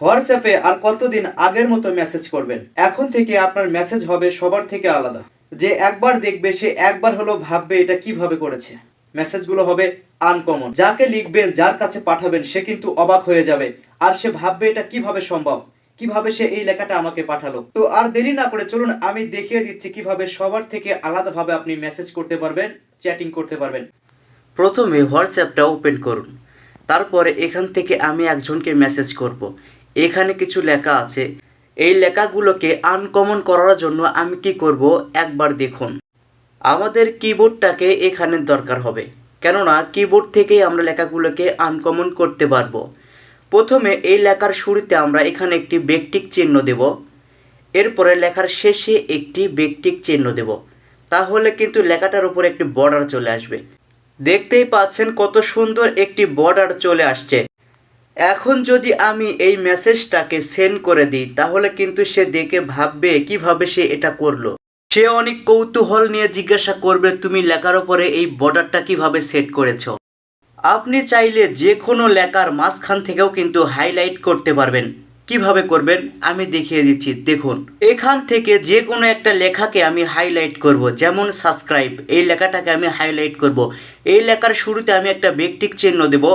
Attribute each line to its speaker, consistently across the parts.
Speaker 1: হোয়াটসঅ্যাপে আর কতদিন আগের মতো মেসেজ করবেন? এখন থেকে আপনার মেসেজ হবে সবার থেকে আলাদা। যে একবার দেখবে সে একবার হলো ভাববে এটা কিভাবে করেছে। মেসেজগুলো হবে আনকমন। যাকে লিখবেন, যার কাছে পাঠাবেন, সে কিন্তু অবাক হয়ে যাবে। আর সে ভাববে এটা কিভাবে সম্ভব, কিভাবে সে এই লেখাটা আমাকে পাঠালো। তো আর দেরি না করে চলুন আমি দেখিয়ে দিচ্ছি কিভাবে সবার থেকে আলাদাভাবে আপনি মেসেজ করতে পারবেন, চ্যাটিং করতে পারবেন। প্রথমে হোয়াটসঅ্যাপটা ওপেন করুন। তারপরে এখান থেকে আমি একজনকে মেসেজ করব। এখানে কিছু লেখা আছে। এই লেখাগুলোকে আনকমন করার জন্য আমি কি করব একবার দেখুন। আমাদের কিবোর্ডটাকে এখানে দরকার হবে, কেননা কিবোর্ড থেকেই আমরা লেখাগুলোকে আনকমন করতে পারবো। প্রথমে এই লেখার শুরুতে আমরা এখানে একটি ব্যক্তিক চিহ্ন দেব। এরপরে লেখার শেষে একটি ব্যক্তিক চিহ্ন দেব। তাহলে কিন্তু লেখাটার উপর একটি বর্ডার চলে আসবে। দেখতেই পাচ্ছেন কত সুন্দর একটি বর্ডার চলে আসছে। এখন যদি আমি এই মেসেজটাকে সেন্ড করে দিই তাহলে কিন্তু সে দেখে ভাববে কিভাবে সে এটা করলো। সে অনেক কৌতূহল নিয়ে জিজ্ঞাসা করবে তুমি লেখার ওপরে এই বর্ডারটা কিভাবে সেট করেছো। আপনি চাইলে যে কোনো লেখার মাঝখান থেকেও কিন্তু হাইলাইট করতে পারবেন। কিভাবে করবেন আমি দেখিয়ে দিচ্ছি, দেখুন। এখান থেকে যে কোনো একটা লেখাকে আমি হাইলাইট করব, যেমন সাবস্ক্রাইব, এই লেখাটাকে আমি হাইলাইট করব। এই লেখার শুরুতে আমি একটা ব্যক্তিক চিহ্ন দেব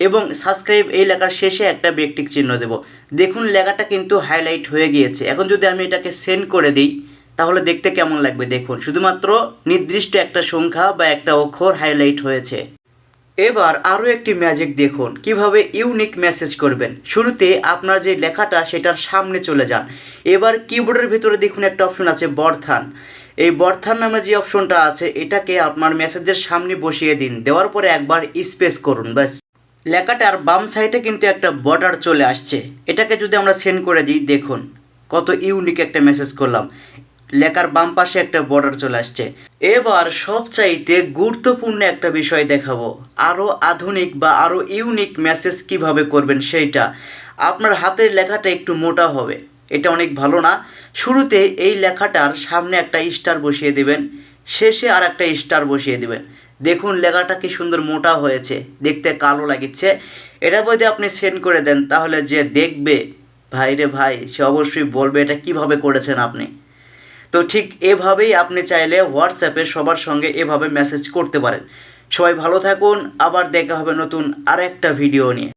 Speaker 1: এবং সাবস্ক্রাইব এই লেখার শেষে একটা ব্যক্তিক চিহ্ন দেব। দেখুন লেখাটা কিন্তু হাইলাইট হয়ে গিয়েছে। এখন যদি আমি এটাকে সেন্ড করে দিই তাহলে দেখতে কেমন লাগবে দেখুন। শুধুমাত্র নির্দিষ্ট একটা সংখ্যা বা একটা অক্ষর হাইলাইট হয়েছে। এবার আরও একটি ম্যাজিক দেখুন কিভাবে ইউনিক মেসেজ করবেন। শুরুতে আপনার যে লেখাটা সেটার সামনে চলে যান। এবার কিবোর্ডের ভিতরে দেখুন একটা অপশন আছে বর্থান। এই বর্থান নামে যে অপশনটা আছে এটাকে আপনার মেসেজের সামনে বসিয়ে দিন। দেওয়ার পরে একবার স্পেস করুন, ব্যাস। লেখাটার বাম সাইডে কিন্তু একটা বর্ডার চলে আসছে। এটাকে যদি আমরা সেন্ড করে দিই দেখুন কত ইউনিক একটা মেসেজ করলাম। লেখার বাম পাশে একটা বর্ডার চলে আসছে। এবার সবচাইতে গুরুত্বপূর্ণ একটা বিষয় দেখাবো। আরও আধুনিক বা আরও ইউনিক মেসেজ কিভাবে করবেন সেইটা। আপনার হাতের লেখাটা একটু মোটা হবে, এটা অনেক ভালো না। শুরুতে এই লেখাটার সামনে একটা স্টার বসিয়ে দেবেন, শেষে আর একটা স্টার বসিয়ে দেবেন। দেখুন লেখাটা কি সুন্দর মোটা হয়েছে, দেখতে কালো লাগছে। এটা যদি আপনি সেন্ড করে দেন তাহলে যে দেখবে ভাই রে ভাই, সে অবশ্যই বলবে এটা কিভাবে করেছেন আপনি। তো ঠিক এভাবেই আপনি চাইলে হোয়াটসঅ্যাপে সবার সঙ্গে এভাবে মেসেজ করতে পারেন। সবাই ভালো থাকুন, আবার দেখা হবে নতুন আরেকটা ভিডিও নিয়ে।